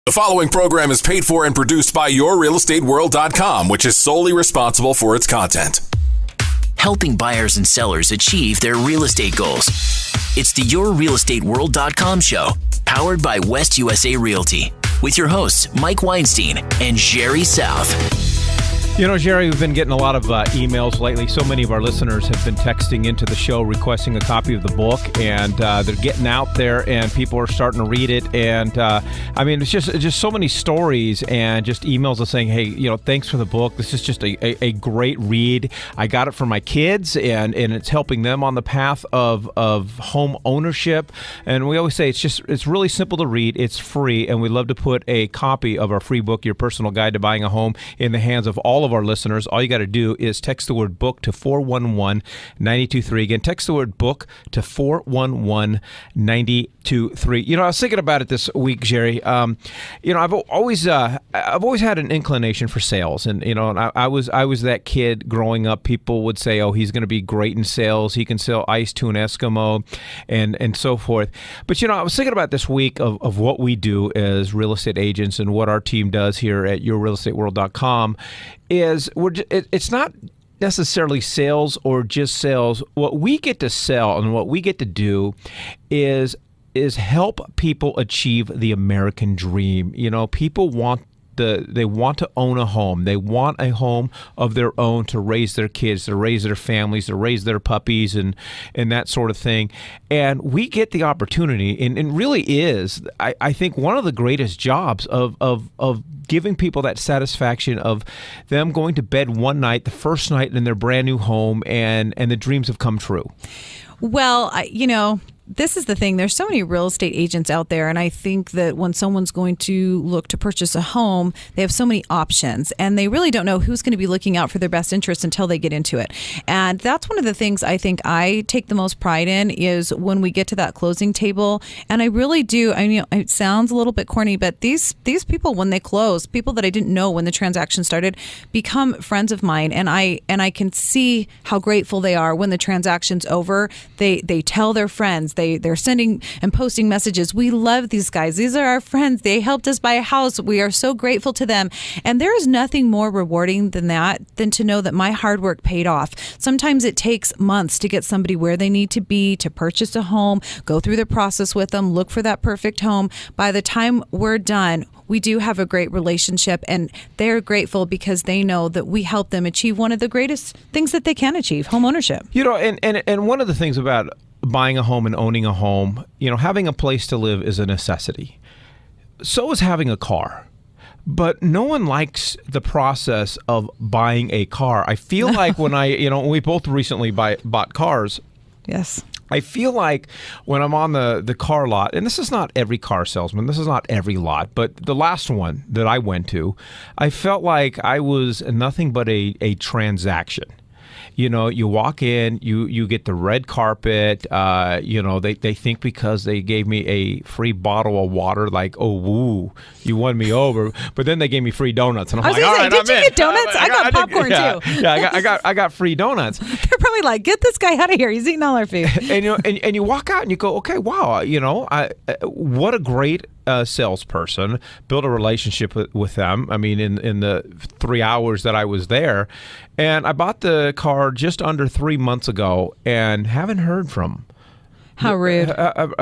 The following program is paid for and produced by YourRealEstateWorld.com, which is solely responsible for its content. Helping buyers and sellers achieve their real estate goals. It's the YourRealEstateWorld.com show, powered by West USA Realty, with your hosts, Mike Weinstein and Jerry South. You know, Jerry, we've been getting a lot of emails lately. So many of our listeners have been texting into the show requesting a copy of the book, and they're getting out there, and people are starting to read it. And I mean, it's just so many stories and just emails of saying, hey, you know, thanks for the book. This is just a great read. I got it for my kids, and it's helping them on the path of home ownership. And we always say it's really simple to read. It's free, and we love to put a copy of our free book, Your Personal Guide to Buying a Home, in the hands of all of our listeners. All you got to do is text the word book to 411-923. Again, text the word book to 411-923. You know, I was thinking about it this week, Jerry. You know, I've always had an inclination for sales, and you know, and I was that kid growing up. People would say, "Oh, he's going to be great in sales. He can sell ice to an Eskimo," and so forth. But you know, I was thinking about this week of what we do as real estate agents and what our team does here at YourRealEstateWorld.com. It's not necessarily sales or just sales. What we get to sell and what we get to do is help people achieve the American dream. You know, people want they want to own a home. They want a home of their own to raise their kids, to raise their families, to raise their puppies, and that sort of thing. And we get the opportunity, and it really is, I think, one of the greatest jobs of giving people that satisfaction of them going to bed one night, the first night in their brand new home, and the dreams have come true. Well, you know, this is the thing. There's so many real estate agents out there, and I think that when someone's going to look to purchase a home, they have so many options, and they really don't know who's going to be looking out for their best interest until they get into it. And that's one of the things I think I take the most pride in is when we get to that closing table. And I really do. I mean, it sounds a little bit corny, but these people, when they close, people that I didn't know when the transaction started, become friends of mine, and I can see how grateful they are when the transaction's over. They tell their friends. They're sending and posting messages. We love these guys. These are our friends. They helped us buy a house. We are so grateful to them. And there is nothing more rewarding than that, than to know that my hard work paid off. Sometimes it takes months to get somebody where they need to be, to purchase a home, go through the process with them, look for that perfect home. By the time we're done, we do have a great relationship, and they're grateful because they know that we help them achieve one of the greatest things that they can achieve, home ownership. You know, and one of the things about buying a home and owning a home, you know, having a place to live is a necessity. So is having a car. But no one likes the process of buying a car. I feel like when we both recently bought cars. Yes. I feel like when I'm on the car lot, and this is not every car salesman, this is not every lot, but the last one that I went to, I felt like I was nothing but a transaction. You know, you walk in, you get the red carpet. You know, they think because they gave me a free bottle of water, like, oh, woo, you won me over. But then they gave me free donuts, and I'm like, all right, did you get donuts? I got popcorn too. Yeah, I got free donuts. They're probably like, get this guy out of here. He's eating all our food. And you walk out and you go, okay, wow, you know, what a great salesperson. Build a relationship with them. I mean, in the 3 hours that I was there, and I bought the car just under 3 months ago, and haven't heard from How rude.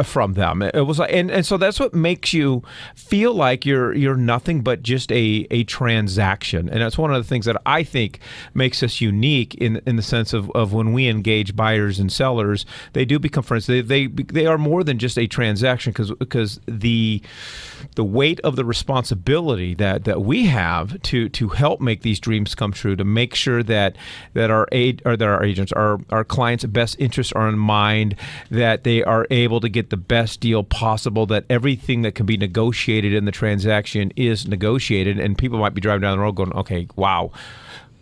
From them. It was, and so that's what makes you feel like you're nothing but just a transaction. And that's one of the things that I think makes us unique in the sense of when we engage buyers and sellers, they do become friends. They are more than just a transaction because the weight of the responsibility that we have to help make these dreams come true, to make sure that our agents, our clients' best interests are in mind, that they are able to get the best deal possible, that everything that can be negotiated in the transaction is negotiated. And people might be driving down the road going, okay, wow,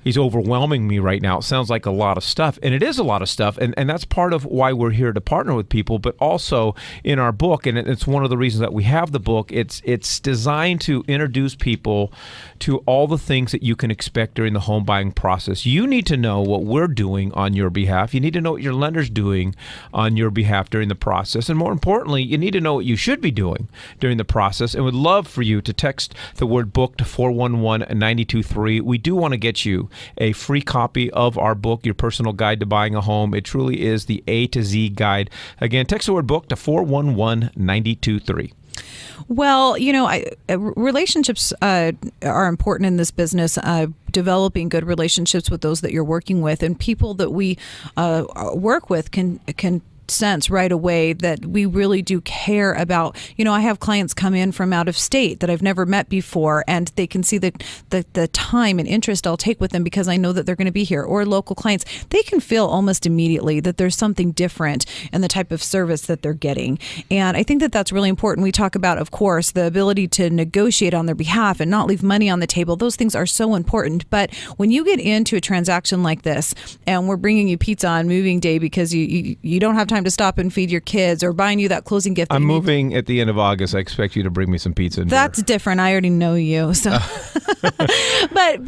he's overwhelming me right now. It sounds like a lot of stuff, and it is a lot of stuff, and that's part of why we're here to partner with people, but also in our book, and it's one of the reasons that we have the book, it's designed to introduce people to all the things that you can expect during the home buying process. You need to know what we're doing on your behalf. You need to know what your lender's doing on your behalf during the process, and more importantly, you need to know what you should be doing during the process, and would love for you to text the word book to 411-923. We do want to get you a free copy of our book, Your Personal Guide to Buying a Home. It truly is the A to Z guide. Again, text the word book to 411-923. Well, relationships are important in this business. Developing good relationships with those that you're working with, and people that we work with can sense right away that we really do care about. I have clients come in from out of state that I've never met before, and they can see the time and interest I'll take with them because I know that they're going to be here. Or local clients, they can feel almost immediately that there's something different in the type of service that they're getting. And I think that that's really important. We talk about, of course, the ability to negotiate on their behalf and not leave money on the table. Those things are so important. But when you get into a transaction like this, and we're bringing you pizza on moving day because you don't have time to stop and feed your kids, or buying you that closing gift. I'm moving at the end of August. I expect you to bring me some pizza. That's different. I already know you. So, but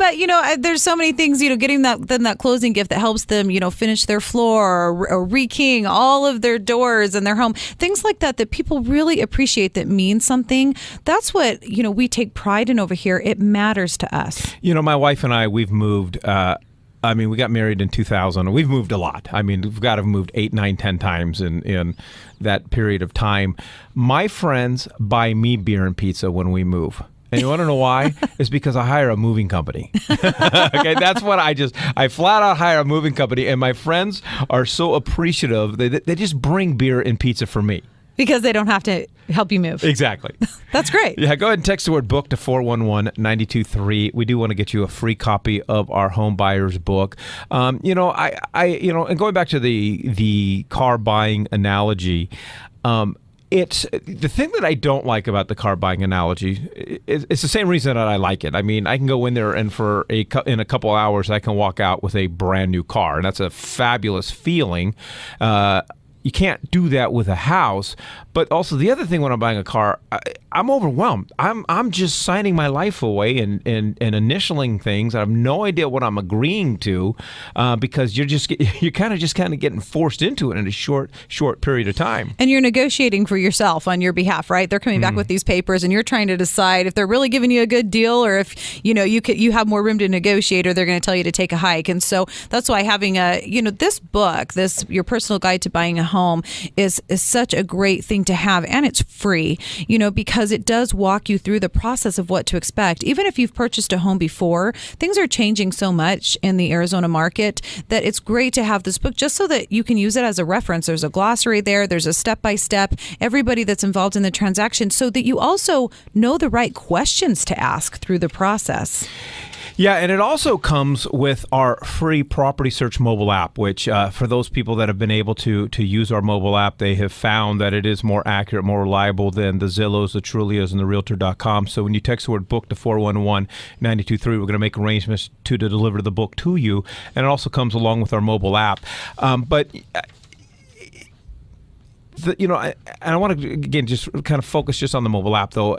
there's so many things. Getting that closing gift that helps them, finish their floor or re-keying all of their doors in their home. Things like that people really appreciate, that mean something. That's what we take pride in over here. It matters to us. My wife and I, we've moved. We got married in 2000. We've moved a lot. We've got to have moved 8, 9, 10 times in that period of time. My friends buy me beer and pizza when we move. And you want to know why? It's because I hire a moving company. Okay, that's what I flat out hire a moving company, and my friends are so appreciative. They just bring beer and pizza for me. Because they don't have to help you move. Exactly. That's great. Yeah, go ahead and text the word book to 411-923. We do want to get you a free copy of our home buyer's book. And going back to the car buying analogy, it's the thing that I don't like about the car buying analogy. It's the same reason that I like it. I can go in there, and in a couple hours, I can walk out with a brand new car, and that's a fabulous feeling. You can't do that with a house. But also the other thing, when I'm buying a car, I'm overwhelmed. I'm just signing my life away and initialing things. I have no idea what I'm agreeing to because you're kind of getting forced into it in a short period of time. And you're negotiating for yourself on your behalf, right? They're coming back with these papers, and you're trying to decide if they're really giving you a good deal, or if you have more room to negotiate, or they're going to tell you to take a hike. And so that's why having this book, Your Personal Guide to Buying a Home, is such a great thing to have, and it's free, because it does walk you through the process of what to expect. Even if you've purchased a home before, things are changing so much in the Arizona market that it's great to have this book just so that you can use it as a reference. There's a glossary there. There's a step-by-step, everybody that's involved in the transaction, so that you also know the right questions to ask through the process. Yeah, and it also comes with our free property search mobile app, which for those people that have been able to use our mobile app, they have found that it is more accurate, more reliable than the Zillows, the Trulias, and the Realtor.com. So when you text the word book to 411-923, we're going to make arrangements to deliver the book to you. And it also comes along with our mobile app. I want to, again, just kind of focus just on the mobile app, though.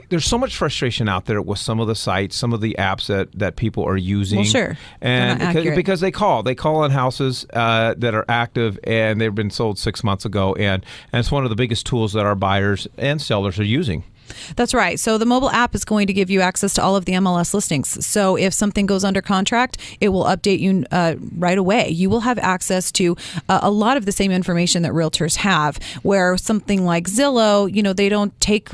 There's so much frustration out there with some of the sites, some of the apps that people are using. Well, sure. And because they call on houses that are active, and they've been sold 6 months ago. And it's one of the biggest tools that our buyers and sellers are using. That's right. So the mobile app is going to give you access to all of the MLS listings. So if something goes under contract, it will update you right away. You will have access to a lot of the same information that realtors have, where something like Zillow, they don't take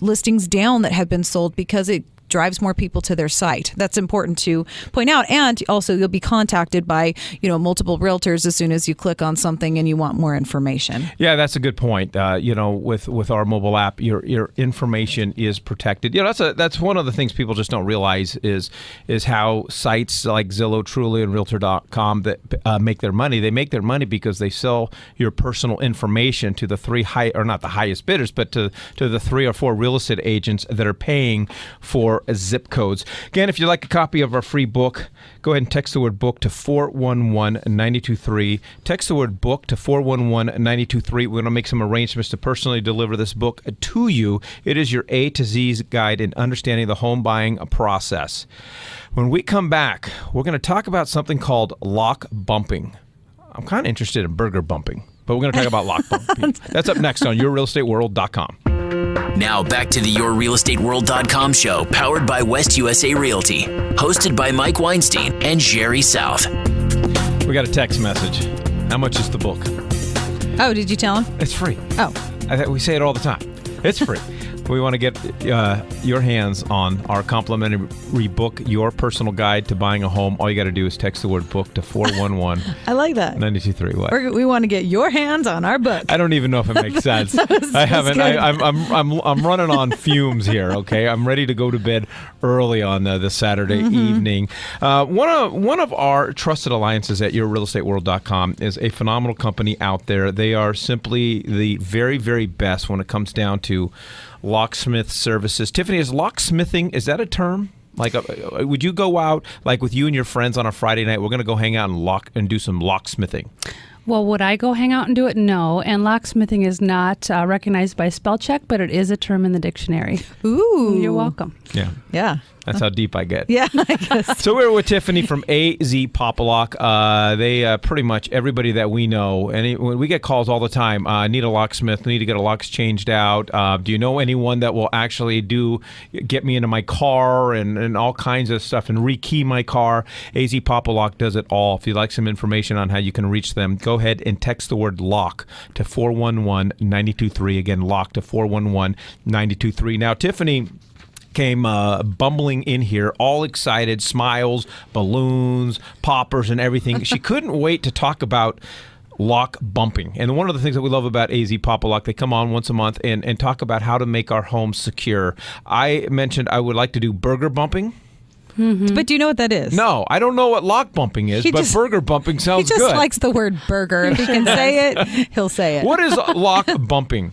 listings down that have been sold because it drives more people to their site. That's important to point out. And also, you'll be contacted by, multiple realtors as soon as you click on something and you want more information. Yeah, that's a good point. With our mobile app, your information is protected. That's one of the things people just don't realize is how sites like Zillow, Trulia, and Realtor.com that make their money. They make their money because they sell your personal information to the not the highest bidders, but to the 3 or 4 real estate agents that are paying for zip codes. Again, if you'd like a copy of our free book, go ahead and text the word book to 411-923. Text the word book to 411-923. We're going to make some arrangements to personally deliver this book to you. It is your A to Z's guide in understanding the home buying process. When we come back, we're going to talk about something called lock bumping. I'm kind of interested in burger bumping, but we're going to talk about lock bumping. That's up next on YourRealEstateWorld.com. Now back to the YourRealEstateWorld.com show, powered by West USA Realty, hosted by Mike Weinstein and Jerry South. We got a text message. How much is the book? Oh, did you tell him? It's free. Oh. We say it all the time. It's free. We want to get your hands on our complimentary book, Your Personal Guide to Buying a Home. All you got to do is text the word book to 411. I like that. 923. What? We want to get your hands on our book. I don't even know if it makes sense. I haven't. I'm running on fumes here. Okay, I'm ready to go to bed early on this Saturday evening. One of our trusted alliances at YourRealEstateWorld.com is a phenomenal company out there. They are simply the very, very best when it comes down to locksmith services. Tiffany, is locksmithing, is that a term? Like, would you go out, like with you and your friends on a Friday night, we're going to go hang out and do some locksmithing? Well, would I go hang out and do it? No. And locksmithing is not recognized by spell check, but it is a term in the dictionary. Ooh. You're welcome. Yeah. Yeah. That's how deep I get. Yeah, I guess. So we're with Tiffany from AZ Pop-A-Lock. They pretty much everybody that we know, and we get calls all the time, need a locksmith, need to get a locks changed out. Do you know anyone that will actually get me into my car and all kinds of stuff and rekey my car? AZ Pop-A-Lock does it all. If you'd like some information on how you can reach them, go ahead and text the word lock to 411-923. Again, lock to 411-923. Now, Tiffany came bumbling in here, all excited, smiles, balloons, poppers, and everything. She couldn't wait to talk about lock bumping. And one of the things that we love about AZ Pop-A-Lock, they come on once a month and talk about how to make our homes secure. I mentioned I would like to do burger bumping. Mm-hmm. But do you know what that is? No, I don't know what lock bumping is, but burger bumping sounds good. He just likes the word burger. If he can say it, he'll say it. What is lock bumping?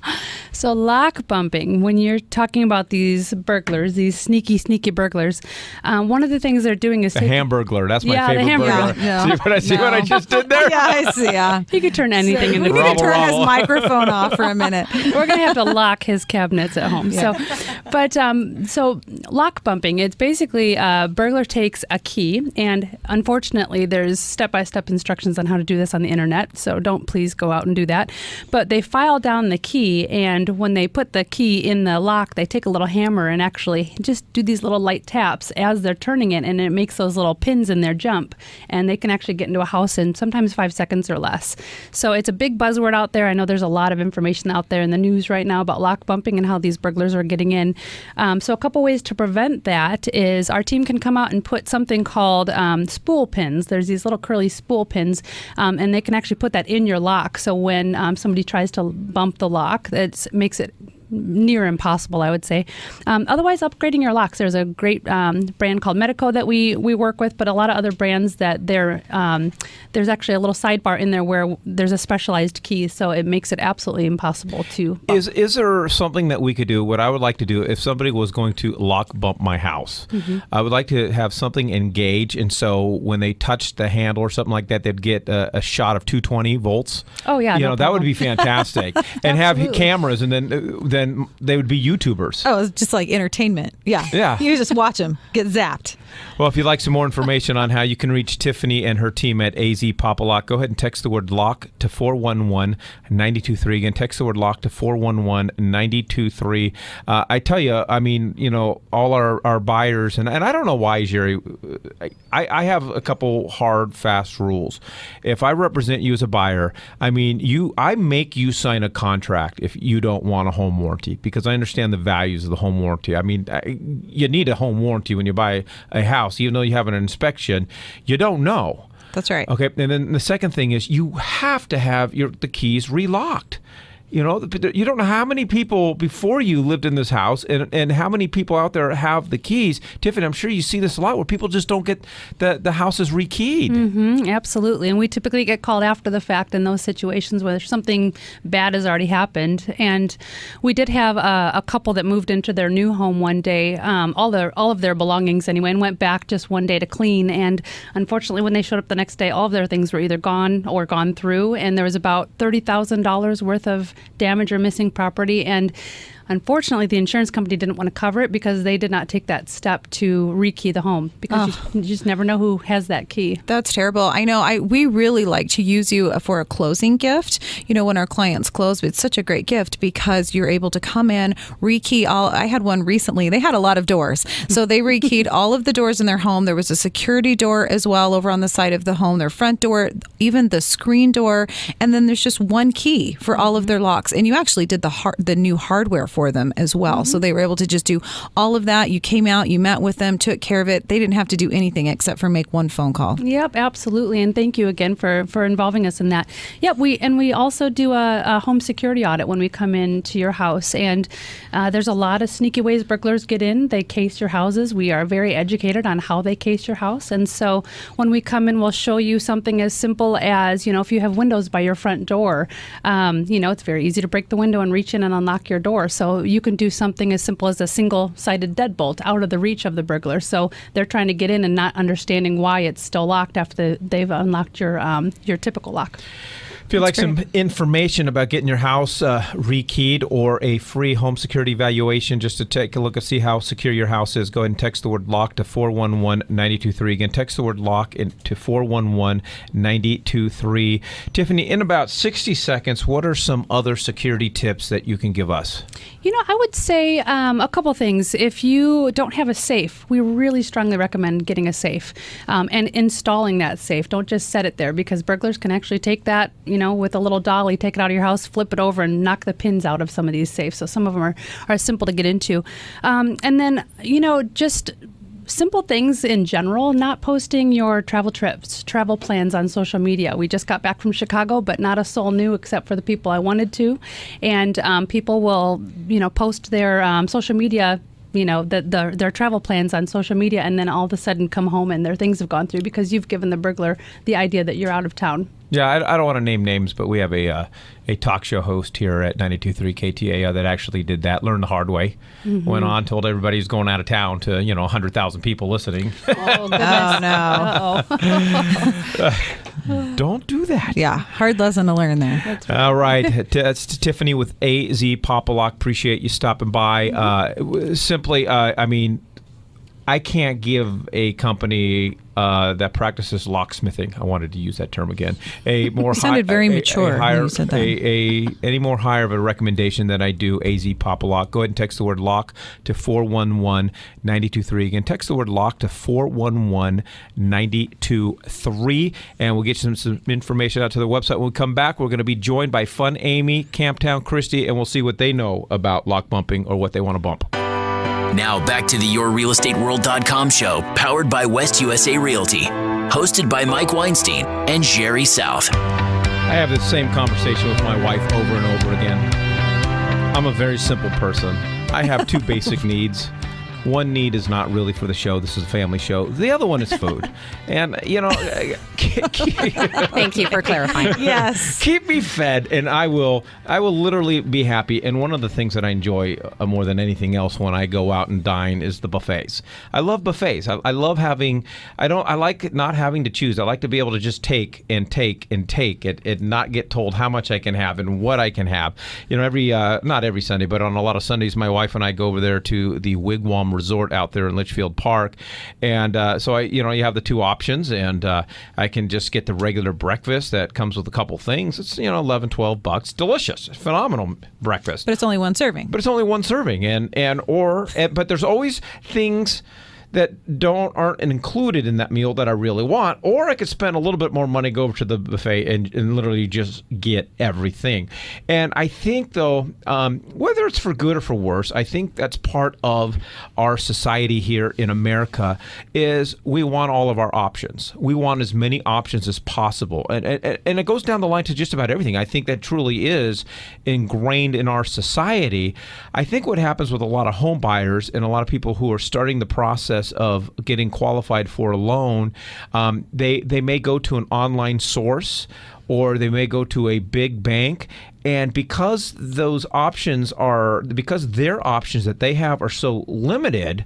So lock bumping, when you're talking about these burglars, these sneaky burglars, one of the things they're doing is... The Hamburglar. That's my favorite burglar. Yeah. See what I just did there? Yeah, I see. Yeah. He could turn anything into... We need to turn his microphone off for a minute. We're going to have to lock his cabinets at home. Yeah. So lock bumping, it's basically a burglar takes a key, and unfortunately there's step-by-step instructions on how to do this on the internet, so don't please go out and do that. But they file down the key, and when they put the key in the lock, they take a little hammer and actually just do these little light taps as they're turning it, and it makes those little pins in there jump, and they can actually get into a house in sometimes 5 seconds or less. So it's a big buzzword out there. I know there's a lot of information out there in the news right now about lock bumping and how these burglars are getting in. So a couple ways to prevent that is our team can come out and put something called spool pins. There's these little curly spool pins, and they can actually put that in your lock. So when somebody tries to bump the lock, it makes it near impossible, I would say. Otherwise, upgrading your locks. There's a great brand called Medico that we work with, but a lot of other brands that there's actually a little sidebar in there where there's a specialized key, so it makes it absolutely impossible to bump. Is there something that we could do? What I would like to do, if somebody was going to lock bump my house, I would like to have something engage, and so when they touched the handle or something like that, they'd get a shot of 220 volts. Oh yeah, that would be fantastic. And have cameras, and then they would be YouTubers. Oh, it's just like entertainment. Yeah. You just watch them get zapped. Well, if you'd like some more information on how you can reach Tiffany and her team at AZ Pop-A-Lock, go ahead and text the word lock to 411-923. Again, text the word lock to 411-923. I tell you, I mean, all our buyers, and I don't know why, Jerry, I have a couple hard, fast rules. If I represent you as a buyer, I make you sign a contract if you don't want a home warranty, because I understand the values of the home warranty. I mean, you need a home warranty when you buy a house, even though you have an inspection. You don't know. That's right. Okay, and then the second thing is you have to have the keys relocked. You know, you don't know how many people before you lived in this house and how many people out there have the keys. Tiffany, I'm sure you see this a lot where people just don't get the houses rekeyed. Mm-hmm, absolutely. And we typically get called after the fact in those situations where something bad has already happened. And we did have a couple that moved into their new home one day, all of their belongings anyway, and went back just one day to clean. And unfortunately, when they showed up the next day, all of their things were either gone or gone through. And there was about $30,000 worth of damage or missing property, and unfortunately the insurance company didn't want to cover it because they did not take that step to rekey the home, because you just never know who has that key. That's terrible. I know we really like to use you for a closing gift. You know, when our clients close, it's such a great gift because you're able to come in, rekey all. I had one recently. They had a lot of doors. So they rekeyed all of the doors in their home. There was a security door as well over on the side of the home, their front door, even the screen door. And then there's just one key for all of their locks. And you actually did the new hardware for them as well. So they were able to just do all of that. You came out, you met with them, took care of it. They didn't have to do anything except for make one phone call. Yep, absolutely. And thank you again for involving us in that. Yep, we also do a home security audit when we come into your house. And there's a lot of sneaky ways burglars get in. They case your houses. We are very educated on how they case your house. And so when we come in, we'll show you something as simple as, you know, if you have windows by your front door, you know, it's very easy to break the window and reach in and unlock your door. So you can do something as simple as a single-sided deadbolt out of the reach of the burglar. So they're trying to get in and not understanding why it's still locked after they've unlocked your typical lock. If you'd like some information about getting your house rekeyed or a free home security evaluation, just to take a look and see how secure your house is, go ahead and text the word LOCK to 411-923. Again, text the word LOCK to 411-923. Tiffany, in about 60 seconds, what are some other security tips that you can give us? You know, I would say a couple things. If you don't have a safe, we really strongly recommend getting a safe and installing that safe. Don't just set it there, because burglars can actually take that, you know, with a little dolly, take it out of your house, flip it over, and knock the pins out of some of these safes. So some of them are simple to get into. And then, you know, just simple things in general, not posting your travel trips, travel plans on social media. We just got back from Chicago, but not a soul knew except for the people I wanted to. And people will, you know, post their social media, you know, their travel plans on social media, and then all of a sudden come home and their things have gone through because you've given the burglar the idea that you're out of town. Yeah, I don't want to name names, but we have a talk show host here at 92.3 KTAO that actually did that, learned the hard way, went on, told everybody he's going out of town to, you know, 100,000 people listening. Oh, goodness. Oh, no. Don't do that. Yeah, hard lesson to learn there. That's right. All right. That's Tiffany with AZ Pop-A-Lock. Appreciate you stopping by. Simply, I mean, I can't give a company that practices locksmithing, I wanted to use that term again, a more sounded very mature when you said that. Any more higher of a recommendation than I do AZ Pop-A-Lock. Go ahead and text the word LOCK to 411-923. Again, text the word LOCK to 411-923, and we'll get you some information out to the website. When we come back, we're going to be joined by Fun Amy, Camptown Christy, and we'll see what they know about lock bumping or what they want to bump. Now back to the YourRealEstateWorld.com show, powered by West USA Realty, hosted by Mike Weinstein and Jerry South. I have the same conversation with my wife over and over again. I'm a very simple person. I have two basic needs. One need is not really for the show. This is a family show. The other one is food. And, you know, thank you for clarifying. Yes. Keep me fed, and I will literally be happy. And one of the things that I enjoy more than anything else when I go out and dine is the buffets. I love buffets. I love having, I like not having to choose. I like to be able to just take and not get told how much I can have and what I can have. You know, not every Sunday, but on a lot of Sundays, my wife and I go over there to the Wigwam Resort out there in Litchfield Park, and so you have the two options, and I can just get the regular breakfast that comes with a couple things. It's $11-12, delicious, phenomenal breakfast. But it's only one serving. But there's always things that aren't included in that meal that I really want, or I could spend a little bit more money, go over to the buffet and literally just get everything. And I think, though, whether it's for good or for worse, I think that's part of our society here in America is we want all of our options. We want as many options as possible. And it goes down the line to just about everything. I think that truly is ingrained in our society. I think what happens with a lot of home buyers and a lot of people who are starting the process of getting qualified for a loan, they may go to an online source or they may go to a big bank. And because their options that they have are so limited,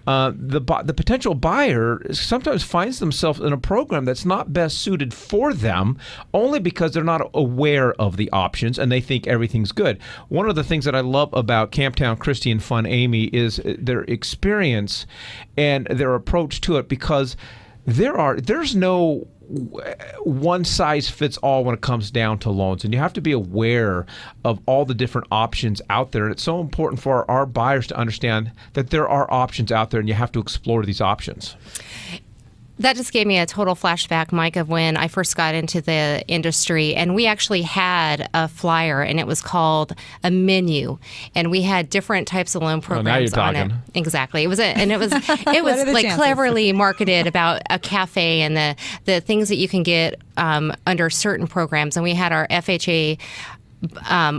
the potential buyer sometimes finds themselves in a program that's not best suited for them, only because they're not aware of the options and they think everything's good. One of the things that I love about Camptown Christie and Fun Amy is their experience and their approach to it, because there's no one size fits all when it comes down to loans, and you have to be aware of all the different options out there. And it's so important for our buyers to understand that there are options out there and you have to explore these options. That just gave me a total flashback, Mike, of when I first got into the industry, and we actually had a flyer, and it was called a menu, and we had different types of loan programs on it. Exactly, it was like cleverly marketed about a cafe and the things that you can get under certain programs, and we had our FHA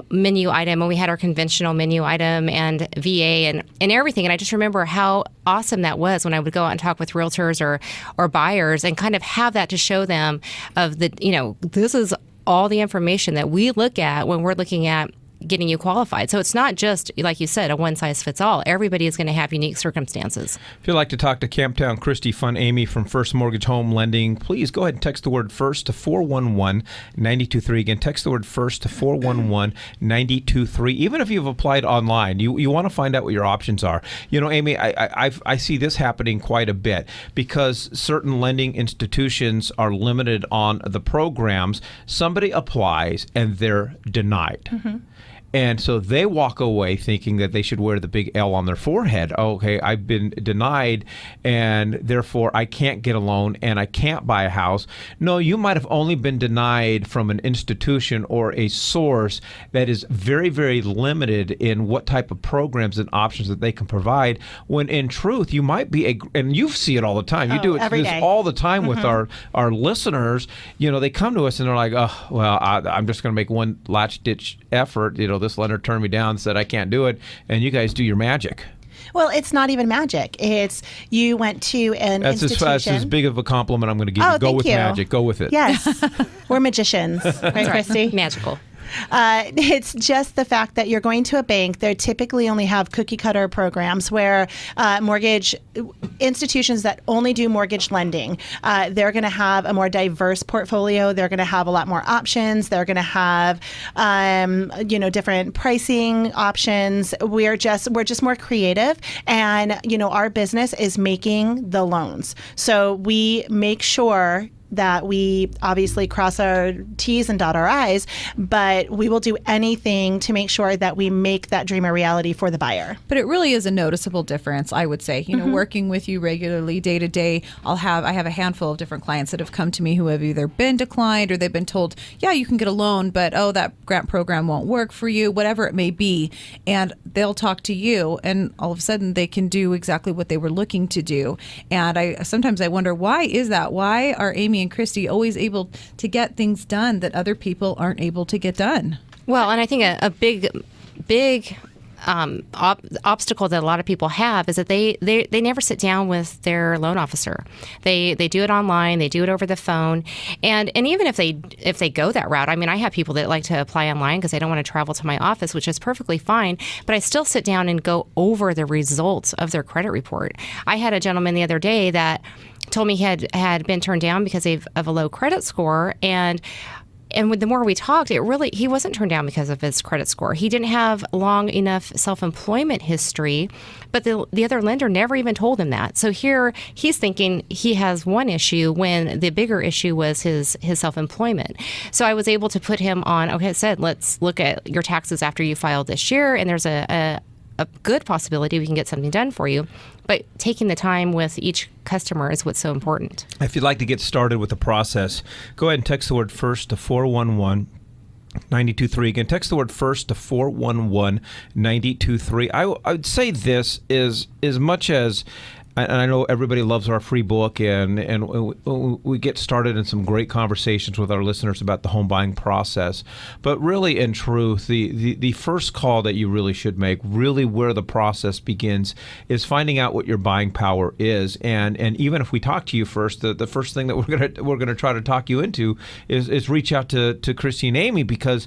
menu item, and we had our conventional menu item and VA and everything. And I just remember how awesome that was when I would go out and talk with realtors or buyers and kind of have that to show them of this is all the information that we look at when we're looking at getting you qualified. So it's not just, like you said, a one-size-fits-all. Everybody is going to have unique circumstances. If you'd like to talk to Camptown Christie Fun Amy from First Mortgage Home Lending, please go ahead and text the word FIRST to 411-923. Again, text the word FIRST to 411-923. Even if you've applied online, you want to find out what your options are. Amy, I see this happening quite a bit because certain lending institutions are limited on the programs. Somebody applies and they're denied. Mm-hmm. And so they walk away thinking that they should wear the big L on their forehead. Okay, I've been denied, and therefore I can't get a loan and I can't buy a house. No, you might have only been denied from an institution or a source that is very, very limited in what type of programs and options that they can provide, when in truth you might be and you see it all the time. You do it every day. All the time with our listeners. They come to us and they're like, oh, well, I'm just going to make one latch-ditch effort. This lender turned me down and said I can't do it, and you guys do your magic. Well, it's not even magic. It's you went to an institution. That's as big of a compliment I'm going to give you. Go with magic. Go with it. Yes. We're magicians, right, Christy? Magical. It's just the fact that you're going to a bank. They typically only have cookie cutter programs where mortgage institutions that only do mortgage lending, they're going to have a more diverse portfolio. They're going to have a lot more options. They're going to have, different pricing options. We're just more creative, and our business is making the loans. So we make sure that we obviously cross our T's and dot our I's, but we will do anything to make sure that we make that dream a reality for the buyer. But it really is a noticeable difference, I would say. Working with you regularly day to day, I have a handful of different clients that have come to me who have either been declined or they've been told, yeah, you can get a loan, but that grant program won't work for you, whatever it may be. And they'll talk to you, and all of a sudden they can do exactly what they were looking to do. And sometimes I wonder, why is that? Why are Amy and Christy always able to get things done that other people aren't able to get done? Well, and I think a big obstacle that a lot of people have is that they never sit down with their loan officer. They do it online, they do it over the phone, and even if they go that route, I have people that like to apply online because they don't want to travel to my office, which is perfectly fine, but I still sit down and go over the results of their credit report. I had a gentleman the other day that told me he had been turned down because of a low credit score, and the more we talked, he wasn't turned down because of his credit score. He didn't have long enough self-employment history, but the other lender never even told him that. So here he's thinking he has one issue when the bigger issue was his self-employment. So I was able to put him on, okay, I said, let's look at your taxes after you filed this year, and there's a a good possibility we can get something done for you. But taking the time with each customer is what's so important. If you'd like to get started with the process, go ahead and text the word FIRST to 411-923. Again, text the word FIRST to 411-923. I would say this is as much as, and I know everybody loves our free book, and we get started in some great conversations with our listeners about the home buying process. But really, in truth, the first call that you really should make, really where the process begins, is finding out what your buying power is. And even if we talk to you first, the first thing that we're gonna try to talk you into is reach out to Christy and Amy, because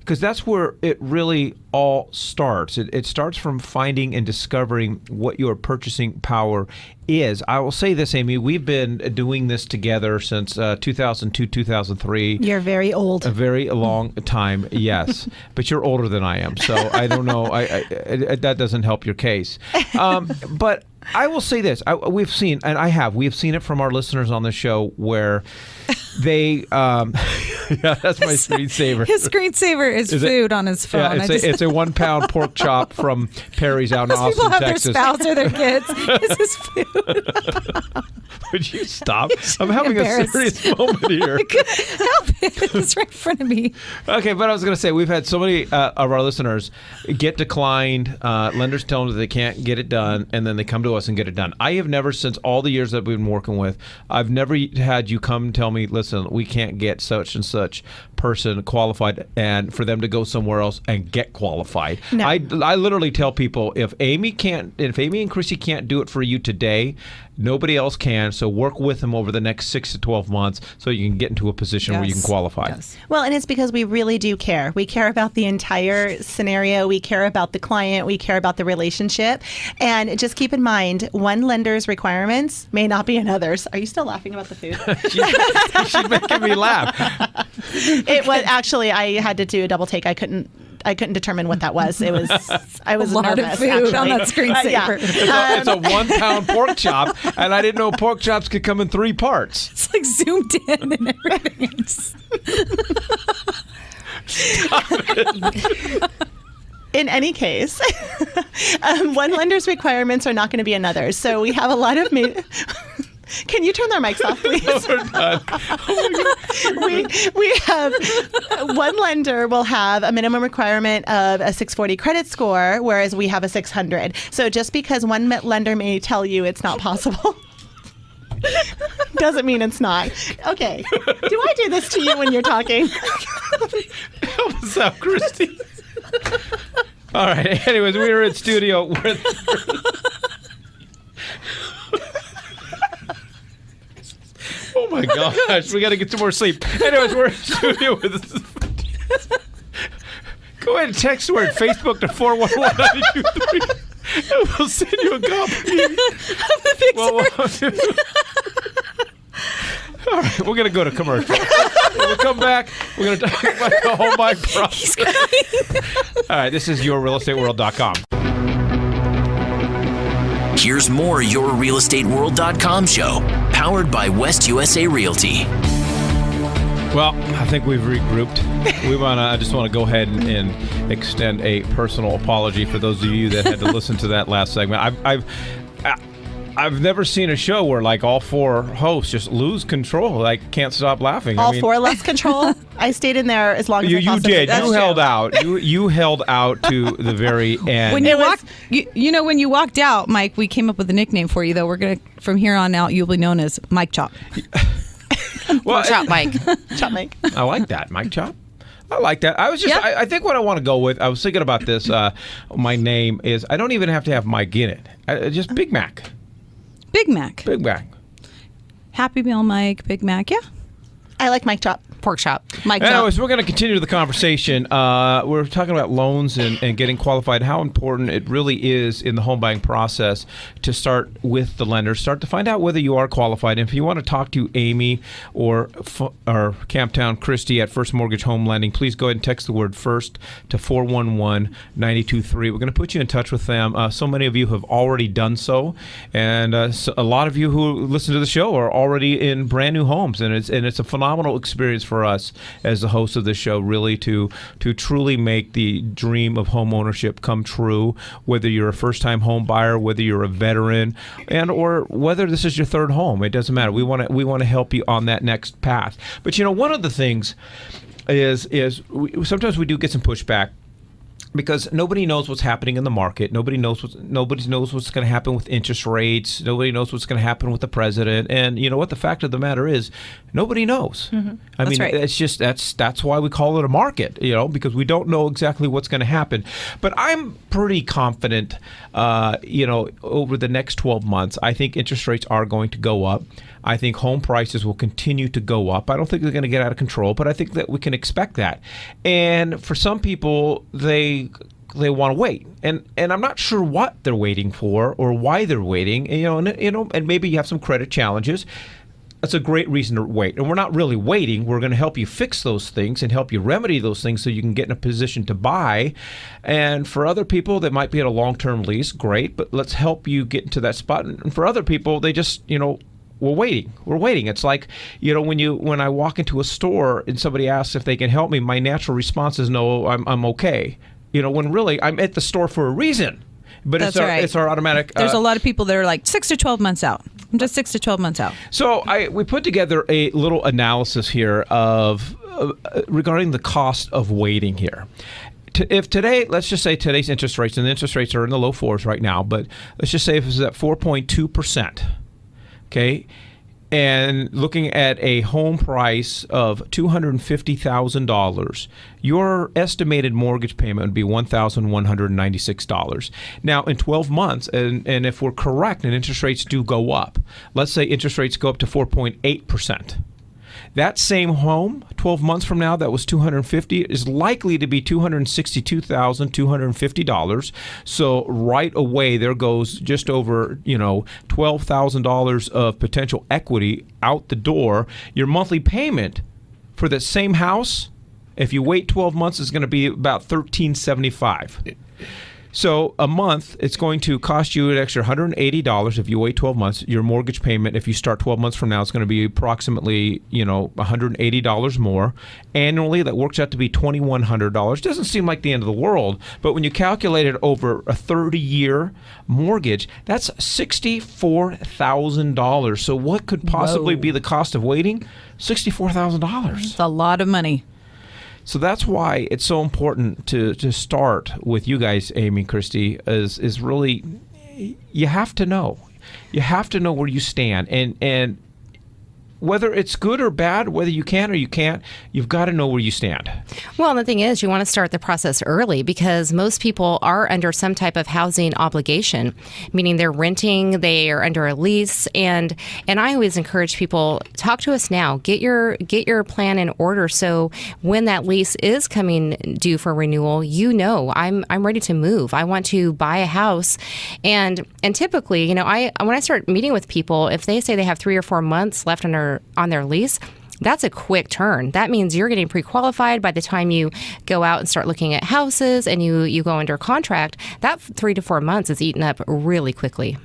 that's where it really all starts. It starts from finding and discovering what your purchasing power is. I will say this, Amy, we've been doing this together since 2002, 2003. You're very old. A very long time, yes. But you're older than I am, so I don't know. That doesn't help your case. But I will say this. We've seen it from our listeners on the show where they, yeah, that's my screensaver. His screensaver is food on his phone. Yeah, it's a 1 pound pork chop from Perry's out in Most people Austin, have Texas. their spouse or their kids. It's his food. Would you stop? I'm having a serious moment here. I couldn't help it. It's right in front of me. Okay, but I was going to say, we've had so many of our listeners get declined. Lenders tell them that they can't get it done, and then they come to us and get it done. I have never, since all the years that we've been working with, I've never had you come and tell me, listen, we can't get such and such person qualified, and for them to go somewhere else and get qualified. No. I literally tell people, if Amy and Chrissy can't do it for you today, nobody else can. So work with them over the next 6 to 12 months so you can get into a position where you can qualify. Yes. Well, and it's because we really do care. We care about the entire scenario. We care about the client. We care about the relationship. And just keep in mind, one lender's requirements may not be another's. Are you still laughing about the food? She's making me laugh. It was actually, I had to do a double take. I couldn't determine what that was. I was A lot nervous, of food actually. on that screensaver. Yeah. It's a 1 pound pork chop, and I didn't know pork chops could come in 3 parts. It's like zoomed in and everything. In any case, one lender's requirements are not going to be another's. So we have a lot of... Can you turn their mics off, please? No, we're done. We have one lender will have a minimum requirement of a 640 credit score, whereas we have a 600. So just because one lender may tell you it's not possible doesn't mean it's not. Okay. Do I do this to you when you're talking? Help us out, Christy. All right. Anyways, we were in studio with... Oh my gosh, we got to get some more sleep. Anyways, we're in studio with... Go ahead and text the word Facebook to 411-923, and we'll send you a copy. All right, we're going to go to commercial. When we come back, we're going to talk about the home buying process. All right, this is YourRealEstateWorld.com. Here's more YourRealEstateWorld.com show, powered by West USA Realty. Well, I think we've regrouped. I just want to go ahead and extend a personal apology for those of you that had to listen to that last segment. I've never seen a show where like all 4 hosts just lose control, like can't stop laughing. All 4 lost control. I stayed in there as long as I you possibly did. could. You held out. You held out to the very end. When when you walked out, Mike, we came up with a nickname for you. Though we're gonna from here on out, you'll be known as Mike Chop. Well, Chop Mike. Chop Mike. I like that, Mike Chop. I like that. I was just. I think what I want to go with. I was thinking about this. My name is. I don't even have to have Mike in it. Just Big Mac. Big Mac. Big Mac. Happy Meal Mike. Big Mac. Yeah. I like Mike Chop. Pork chop. Mike Chop. Anyways, we're going to continue the conversation. We're talking about loans and getting qualified, how important it really is in the home buying process to start with the lender, start to find out whether you are qualified. And if you want to talk to Amy or Camptown Christy at First Mortgage Home Lending, please go ahead and text the word FIRST to 411-923. We're going to put you in touch with them. So many of you have already done so. And a lot of you who listen to the show are already in brand new homes. And it's a phenomenal experience for us as the host of the show, really to truly make the dream of home ownership come true, whether you're a first-time home buyer, whether you're a veteran, and or whether this is your third home. It doesn't matter. We want to help you on that next path. But one of the things is sometimes we do get some pushback, because nobody knows what's happening in the market. Nobody knows what's going to happen with interest rates. Nobody knows what's going to happen with the president. And you know what? The fact of the matter is, nobody knows. I mean, right. it's just that's why we call it a market. Because we don't know exactly what's going to happen. But I'm pretty confident. Over the next 12 months, I think interest rates are going to go up. I think home prices will continue to go up. I don't think they're going to get out of control, but I think that we can expect that. And for some people, they want to wait, and I'm not sure what they're waiting for or why they're waiting. And maybe you have some credit challenges. That's a great reason to wait. And we're not really waiting. We're going to help you fix those things and help you remedy those things so you can get in a position to buy. And for other people that might be at a long-term lease, great, but let's help you get into that spot. And for other people, they just, we're waiting. It's like, when I walk into a store and somebody asks if they can help me, my natural response is, no, I'm okay. When really I'm at the store for a reason. But it's our automatic. There's a lot of people that are like 6 to 12 months out. I'm just 6 to 12 months out. So we put together a little analysis here of regarding the cost of waiting here. If today, let's just say today's interest rates, and the interest rates are in the low 4s right now, but let's just say if it's at 4.2%. Okay, and looking at a home price of $250,000, your estimated mortgage payment would be $1,196. Now, in 12 months, and if we're correct and interest rates do go up, let's say interest rates go up to 4.8%. That same home, 12 months from now, that was $250,000, is likely to be $262,250. So right away, there goes just over, $12,000 of potential equity out the door. Your monthly payment for the same house, if you wait 12 months, is going to be about $1,375. So a month, it's going to cost you an extra $180 if you wait 12 months. Your mortgage payment, if you start 12 months from now, is going to be approximately, $180 more. Annually, that works out to be $2,100. Doesn't seem like the end of the world, but when you calculate it over a 30-year mortgage, that's $64,000. So what could possibly be the cost of waiting? $64,000. It's a lot of money. So that's why it's so important to start with you guys, Amy, Christy, is really, you have to know. You have to know where you stand. And whether it's good or bad, whether you can or you can't, you've got to know where you stand. Well, the thing is, you want to start the process early because most people are under some type of housing obligation, meaning they're renting, they are under a lease, and I always encourage people, talk to us now, get your plan in order, so when that lease is coming due for renewal, I'm ready to move. I want to buy a house, and typically, when I start meeting with people, if they say they have 3 or 4 months left on their lease, that's a quick turn. That means you're getting pre-qualified by the time you go out and start looking at houses and you go under contract. That 3 to 4 months is eaten up really quickly.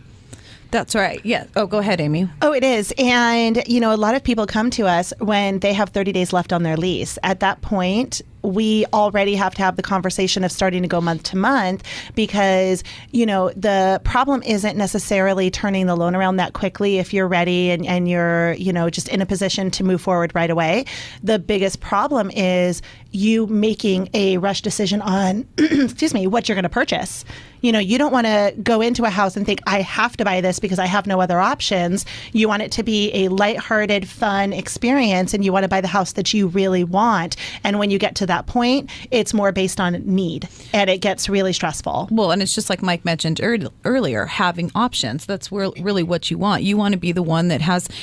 That's right. Yeah. Oh, go ahead, Amy. Oh, it is. And, a lot of people come to us when they have 30 days left on their lease. At that point, we already have to have the conversation of starting to go month to month because, the problem isn't necessarily turning the loan around that quickly if you're ready and you're, just in a position to move forward right away. The biggest problem is you making a rush decision on, what you're going to purchase. You don't want to go into a house and think, I have to buy this because I have no other options. You want it to be a lighthearted, fun experience, and you want to buy the house that you really want. And when you get to that point, it's more based on need, and it gets really stressful. Well, and it's just like Mike mentioned earlier, having options. That's really what you want. You want to be the one that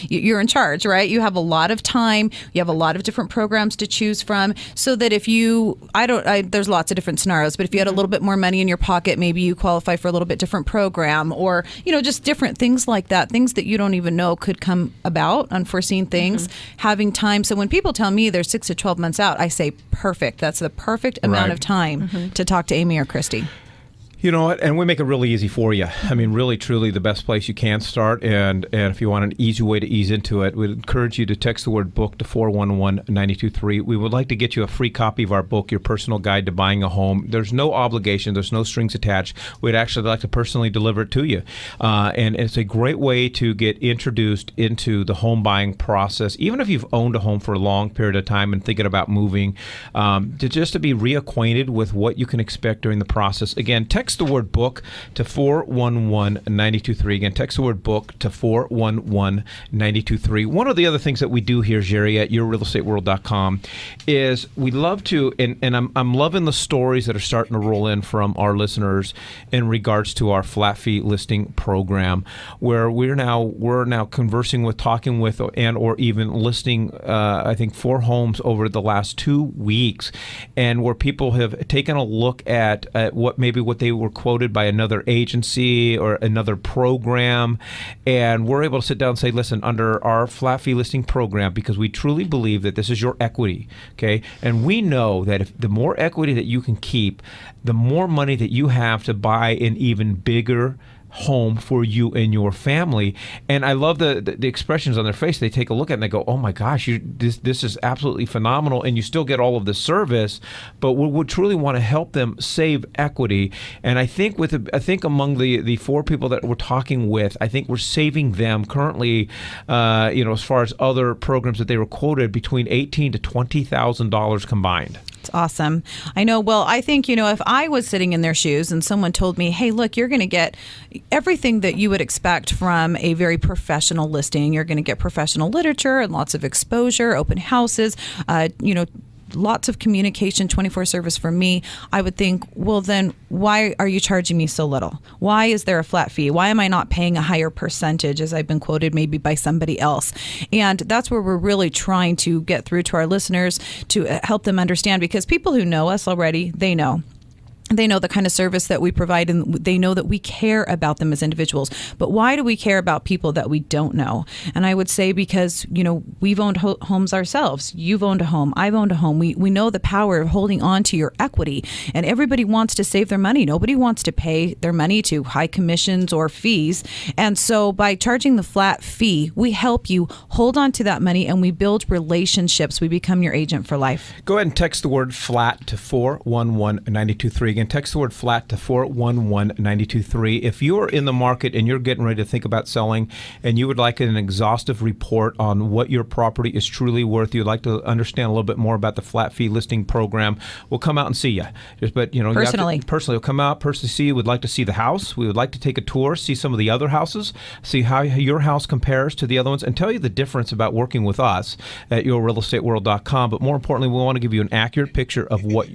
you're in charge, right? You have a lot of time. You have a lot of different programs to choose from, so that if there's lots of different scenarios, but if you had a little bit more money in your pocket, maybe you qualify for a little bit different program, or just different things like that, things that you don't even know could come about, unforeseen things. Having time. So when people tell me they're 6 to 12 months out, I say perfect. That's the perfect amount of time to talk to Amy or Christy. You know what? And we make it really easy for you. I mean, really, truly the best place you can start. And if you want an easy way to ease into it, we'd encourage you to text the word book to 411-923. We would like to get you a free copy of our book, Your Personal Guide to Buying a Home. There's no obligation. There's no strings attached. We'd actually like to personally deliver it to you. And it's a great way to get introduced into the home buying process, even if you've owned a home for a long period of time and thinking about moving, to be reacquainted with what you can expect during the process. Again, text the word book to 411-923. Again, text the word book to 411-923. One of the other things that we do here, Jerry, at yourrealestateworld.com is we love to, and I'm loving the stories that are starting to roll in from our listeners in regards to our flat fee listing program, where we're now conversing with, talking with, and or even listing, I think 4 homes over the last 2 weeks, and where people have taken a look at what they were quoted by another agency or another program, and we're able to sit down and say, listen, under our flat fee listing program, because we truly believe that this is your equity, okay, and we know that if the more equity that you can keep, the more money that you have to buy an even bigger home for you and your family. And I love the expressions on their face. They take a look at it and they go, oh my gosh, this is absolutely phenomenal, and you still get all of the service, but we would truly want to help them save equity. And I think among the 4 people that we're talking with, I think we're saving them currently, as far as other programs that they were quoted, between $18,000 to $20,000 combined. It's awesome. I know. Well, I think, if I was sitting in their shoes and someone told me, hey, look, you're going to get everything that you would expect from a very professional listing. You're going to get professional literature and lots of exposure, open houses, lots of communication, 24 service for me. I would think, well, then why are you charging me so little? Why is there a flat fee? Why am I not paying a higher percentage, as I've been quoted maybe by somebody else? And that's where we're really trying to get through to our listeners to help them understand, because people who know us already, they know. They know the kind of service that we provide, and they know that we care about them as individuals. But why do we care about people that we don't know? And I would say because, we've owned homes ourselves. You've owned a home. I've owned a home. We know the power of holding on to your equity. And everybody wants to save their money. Nobody wants to pay their money to high commissions or fees. And so by charging the flat fee, we help you hold on to that money, and we build relationships. We become your agent for life. Go ahead and text the word flat to 411-923. Again, text the word flat to 411-923. If you're in the market and you're getting ready to think about selling, and you would like an exhaustive report on what your property is truly worth, you'd like to understand a little bit more about the flat fee listing program, we'll come out and see you. Personally. We'll come out, personally see you. We'd like to see the house. We would like to take a tour, see some of the other houses, see how your house compares to the other ones, and tell you the difference about working with us at yourrealestateworld.com. But more importantly, we want to give you an accurate picture of what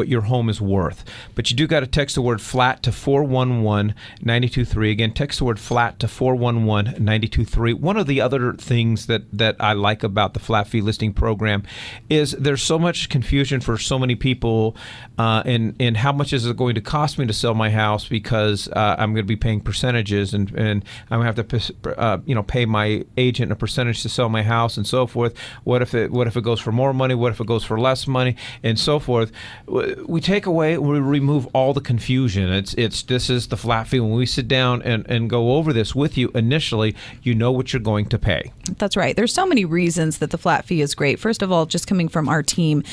your home is worth. But you do got to text the word flat to 411-923. Again, text the word flat to 411-923. One of the other things that I like about the flat fee listing program is there's so much confusion for so many people in how much is it going to cost me to sell my house, because I'm going to be paying percentages, and I'm going to have to pay my agent a percentage to sell my house and so forth. What if it goes for more money? What if it goes for less money? And so forth. We remove all the confusion. This is the flat fee. When we sit down and go over this with you initially, you know what you're going to pay. That's right. There's so many reasons that the flat fee is great. First of all, just coming from our team,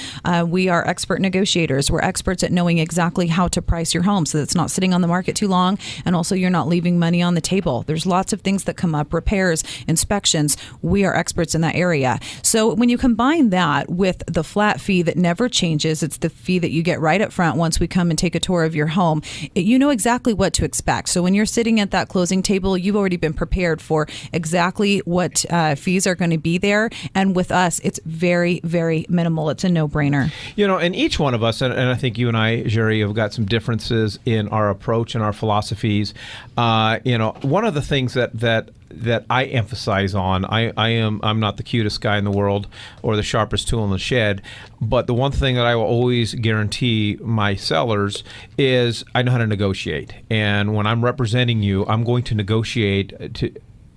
we are expert negotiators. We're experts at knowing exactly how to price your home so that it's not sitting on the market too long, and also you're not leaving money on the table. There's lots of things that come up, repairs, inspections. We are experts in that area. So when you combine that with the flat fee that never changes, it's the fee that you get right up front once we come and take a tour of your home, you know exactly what to expect. So when you're sitting at that closing table, you've already been prepared for exactly what fees are going to be there. And with us, it's very, very minimal. It's a no-brainer. And each one of us, and I think you and I, Jerry, have got some differences in our approach and our philosophies. One of the things that I emphasize on, I'm not the cutest guy in the world or the sharpest tool in the shed, but the one thing that I will always guarantee my sellers is I know how to negotiate. And when I'm representing you, I'm going to negotiate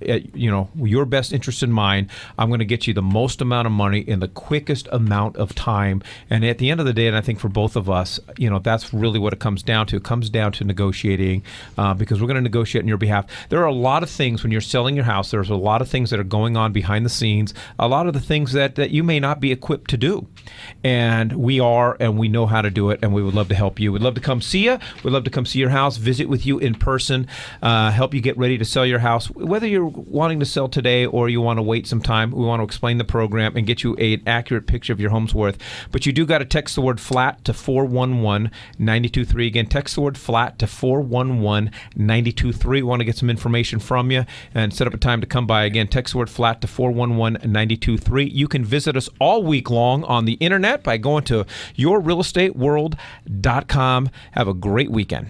your best interest in mind. I'm going to get you the most amount of money in the quickest amount of time. And at the end of the day, and I think for both of us, that's really what it comes down to. It comes down to negotiating, because we're going to negotiate on your behalf. There are a lot of things when you're selling your house. There's a lot of things that are going on behind the scenes, a lot of the things that you may not be equipped to do. And we are, and we know how to do it, and we would love to help you. We'd love to come see you. We'd love to come see your house, visit with you in person, help you get ready to sell your house. Whether you're wanting to sell today or you want to wait some time, we want to explain the program and get you an accurate picture of your home's worth. But you do got to text the word FLAT to 411-923. Again, text the word FLAT to 411-923. We want to get some information from you and set up a time to come by. Again, text the word FLAT to 411-923. You can visit us all week long on the internet by going to yourrealestateworld.com. Have a great weekend.